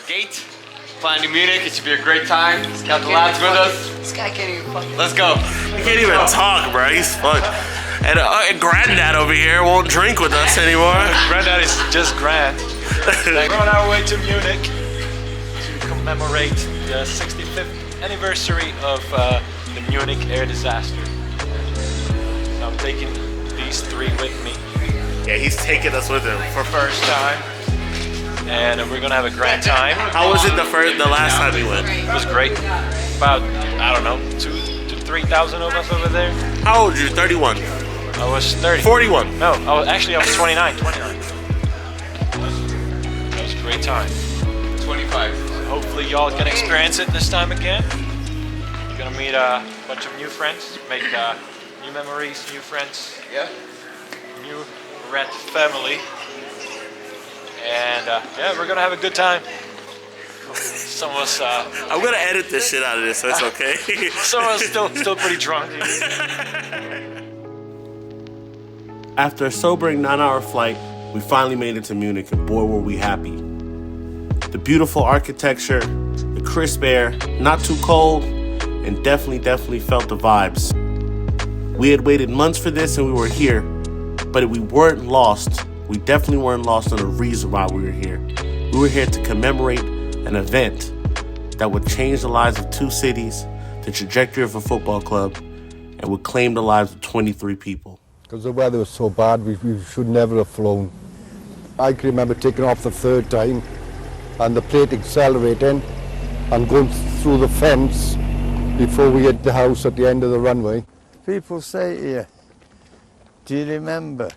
gate. Flying to Munich, it should be a great time. Got the lads with us. This guy can't even fucking. Let's go. He can't even talk, bro. He's fucked. And Granddad over here won't drink with us anymore. Granddad is just grand. We're on our way to Munich to commemorate the 65th anniversary of the Munich air disaster. So I'm taking these three with me Yeah, he's taking us with him. for first time. And we're gonna have a grand time. How was it the last time you went? It was great. About, I don't know, 2,000 to 3,000 of us over there. How old are you? 31? I was 30. 41? No, I was 29. That was a great time. 25. So hopefully y'all can experience it this time again. You're gonna meet a bunch of new friends, make new memories, new friends, Yeah. new Red family. And yeah, we're gonna have a good time. Some of us, I'm gonna edit this shit out of this, so it's okay. some of us still pretty drunk. After a sobering 9-hour flight, we finally made it to Munich, and boy were we happy. The beautiful architecture, the crisp air, not too cold, and definitely felt the vibes. We had waited months for this and we were here, but we weren't lost. We definitely weren't lost on the reason why we were here. We were here to commemorate an event that would change the lives of 2 cities, the trajectory of a football club, and would claim the lives of 23 people. Because the weather was so bad, we should never have flown. I can remember taking off the 3rd time and the plane accelerating and going through the fence before we hit the house at the end of the runway. People say to you, do you remember?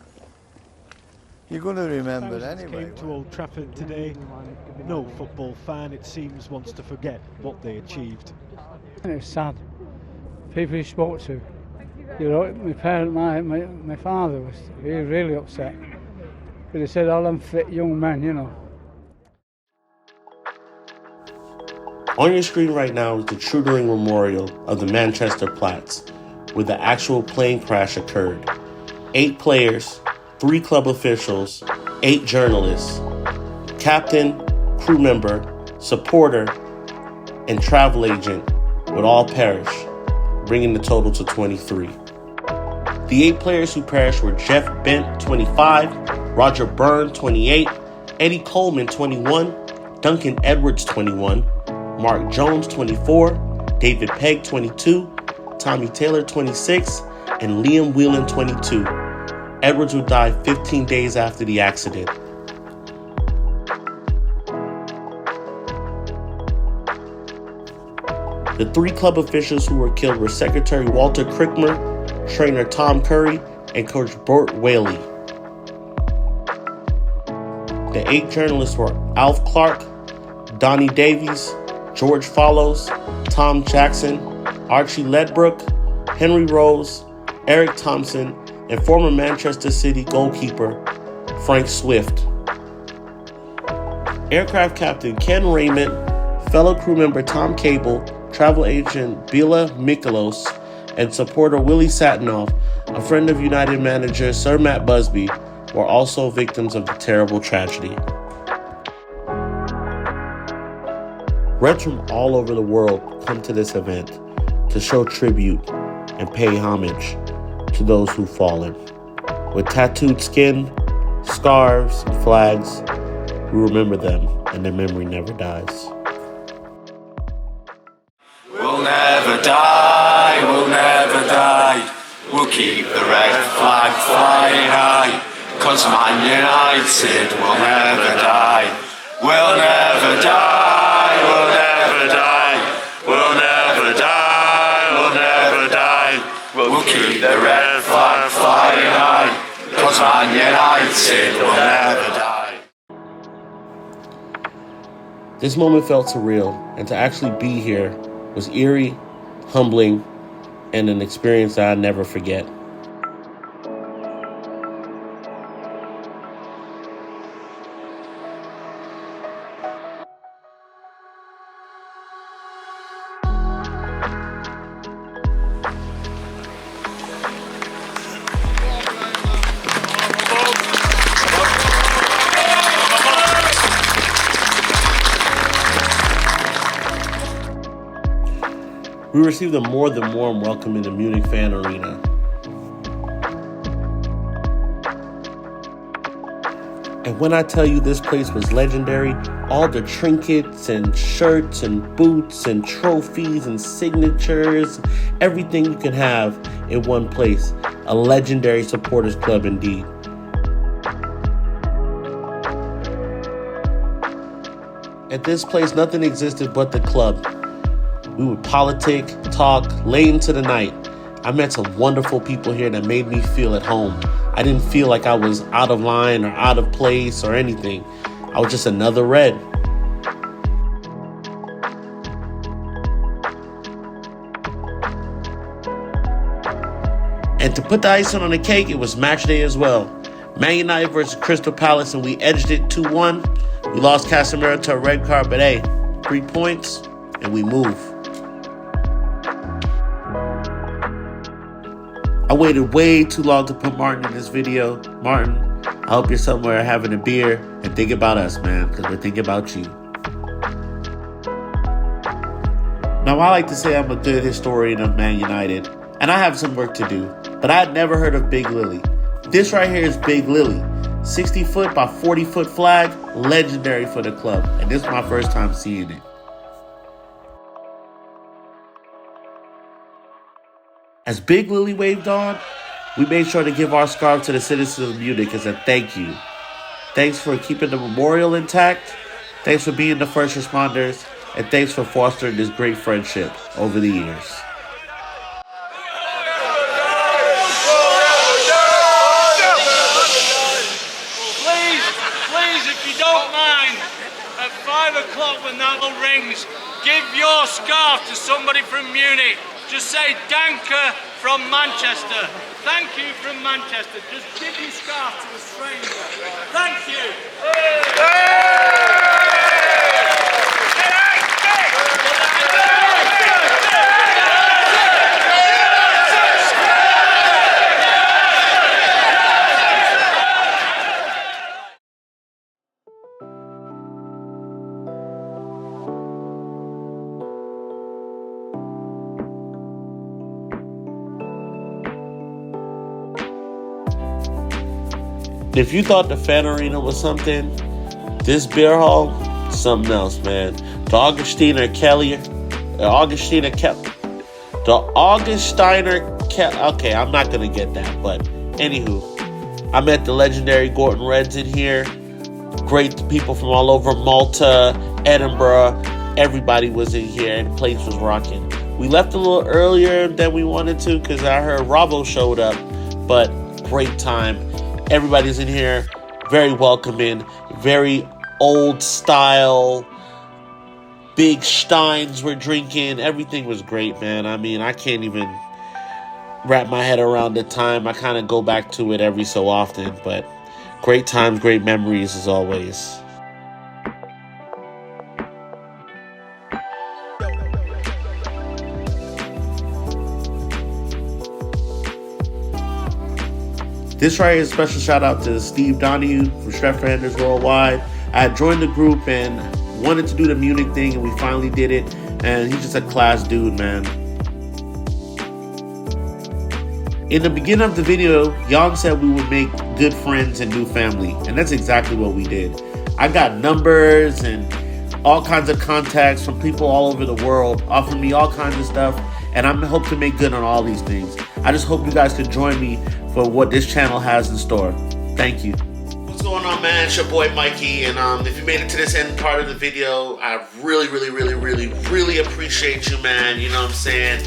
You're going to remember anyway. Came to Old Trafford today. No football fan, it seems, wants to forget what they achieved. And it's sad. People you spoke to. You know, my parent, my father was really upset. But he said all them fit young men, you know. On your screen right now is the Trudering Memorial of the Manchester Platts, where the actual plane crash occurred. 8 players, 3 club officials, 8 journalists, captain, crew member, supporter, and travel agent would all perish, bringing the total to 23. The 8 players who perished were Jeff Bent, 25, Roger Byrne, 28, Eddie Coleman, 21, Duncan Edwards, 21, Mark Jones, 24, David Pegg, 22, Tommy Taylor, 26, and Liam Whelan, 22. Edwards would die 15 days after the accident. The 3 club officials who were killed were Secretary Walter Crickmer, trainer Tom Curry, and coach Burt Whaley. The 8 journalists were Alf Clark, Donnie Davies, George Follows, Tom Jackson, Archie Ledbrook, Henry Rose, Eric Thompson, and former Manchester City goalkeeper Frank Swift. Aircraft captain Ken Raymond, fellow crew member Tom Cable, travel agent Bila Mikolos, and supporter Willie Satinoff, a friend of United manager Sir Matt Busby, were also victims of the terrible tragedy. Reds from all over the world come to this event to show tribute and pay homage to those who've fallen. With tattooed skin, scarves, and flags, we remember them, and their memory never dies. We'll never die, we'll never die. We'll keep the red flag flying high. 'Cause Man United will never die. We'll never die, we'll never die. We'll never die, we'll never die. We'll keep the red flag flying high. 'Cause Man United will never die. This moment felt surreal, and to actually be here was eerie, humbling, and an experience that I'll never forget. We received a more than warm welcome in the Munich fan arena. And when I tell you this place was legendary, all the trinkets and shirts and boots and trophies and signatures, everything you can have in one place. A legendary supporters club indeed. At this place, nothing existed but the club. We would politic, talk, late into the night. I met some wonderful people here that made me feel at home. I didn't feel like I was out of line or out of place or anything. I was just another Red. And to put the icing on the cake, it was match day as well. Man United versus Crystal Palace, and we edged it 2-1. We lost Casemiro to a red card, but hey, 3 points, and we move. I waited way too long to put Martin in this video. Martin, I hope you're somewhere having a beer and think about us, man, because we're thinking about you. Now, I like to say I'm a good historian of Man United, and I have some work to do, but I had never heard of Big Lily. This right here is Big Lily. 60-foot by 40-foot flag, legendary for the club, and this is my first time seeing it. As Big Lily waved on, we made sure to give our scarf to the citizens of Munich as a thank you. Thanks for keeping the memorial intact, thanks for being the first responders, and thanks for fostering this great friendship over the years. Please, if you don't mind, at 5 o'clock when that bell rings, give your scarf to somebody from Munich. Just say Danke from Manchester. Thank you from Manchester. Just give your scarf to a stranger. Thank you. If you thought the fan arena was something, this beer hall, something else, man. The Augustiner Kelly, okay, I'm not going to get that, but anywho, I met the legendary Gorton Reds in here. Great people from all over Malta, Edinburgh, everybody was in here and the place was rocking. We left a little earlier than we wanted to because I heard Robbo showed up, but great time. Everybody's in here, very welcoming, very old style, big steins we're drinking. Everything was great, man. I mean, I can't even wrap my head around the time. I kind of go back to it every so often, but great times, great memories as always. This right here is a special shout out to Steve Donahue from Stretfanders Worldwide. I had joined the group and wanted to do the Munich thing, and we finally did it. And he's just a class dude, man. In the beginning of the video, Jan said we would make good friends and new family. And that's exactly what we did. I got numbers and all kinds of contacts from people all over the world, offering me all kinds of stuff. And I hope to make good on all these things. I just hope you guys could join me for what this channel has in store. Thank you. What's going on, man? It's your boy Mikey, and if you made it to this end part of the video, I really appreciate you, man. You know what I'm saying?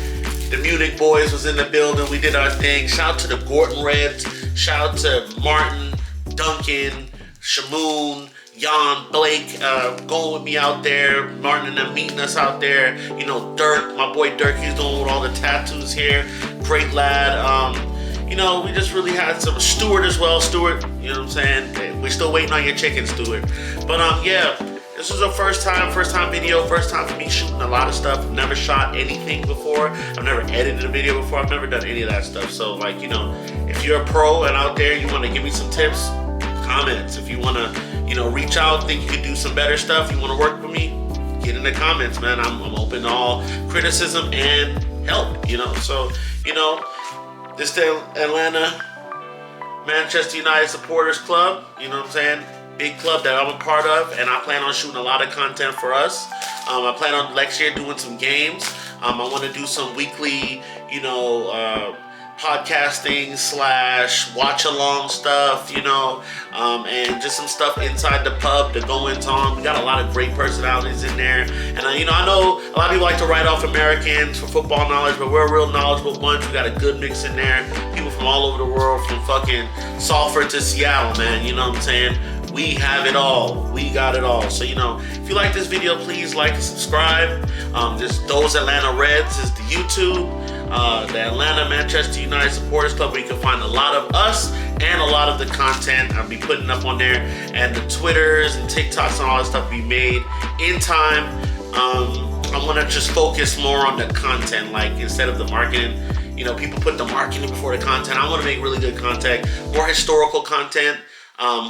The Munich boys was in the building. We did our thing. Shout out to the Gorton Reds. Shout out to Martin, Duncan, Shamoon, Jan, Blake, going with me out there. Martin and them meeting us out there. You know, Dirk, my boy Dirk, he's doing with all the tattoos here. Great lad. You know, we just really had some Stuart as well. Stuart, you know what I'm saying? We're still waiting on your chicken, Stuart. But yeah, this was a first time video, first time for me shooting a lot of stuff. I've never shot anything before. I've never edited a video before. I've never done any of that stuff. So like, you know, if you're a pro and out there, you want to give me some tips, comments. If you want to, you know, reach out, think you could do some better stuff, you want to work with me, get in the comments, man. I'm open open to all criticism and help, you know. So, you know, this is the Atlanta Manchester United Supporters Club, you know what I'm saying? Big club that I'm a part of, and I plan on shooting a lot of content for us. I plan on next year doing some games. I want to do some weekly, you know, podcasting / watch along stuff, you know, and just some stuff inside the pub to go into on. We got a lot of great personalities in there, and you know, I know a lot of people like to write off Americans for football knowledge, but we're a real knowledgeable bunch. We got a good mix in there. People from all over the world, from fucking Salford to Seattle, man. You know what I'm saying? We have it all. We got it all. So, you know, if you like this video, please like and subscribe. There's Those Atlanta Reds is the YouTube. The Atlanta Manchester United Supporters Club, where you can find a lot of us and a lot of the content I'll be putting up on there, and the Twitters and TikToks and all that stuff we made in time. I want to just focus more on the content, like instead of the marketing. You know, people put the marketing before the content. I want to make really good content, more historical content,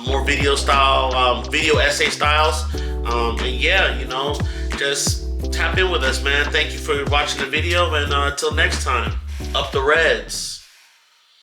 more video style, video essay styles, and yeah, you know, just tap in with us, man. Thank you for watching the video, and until next time, up the Reds.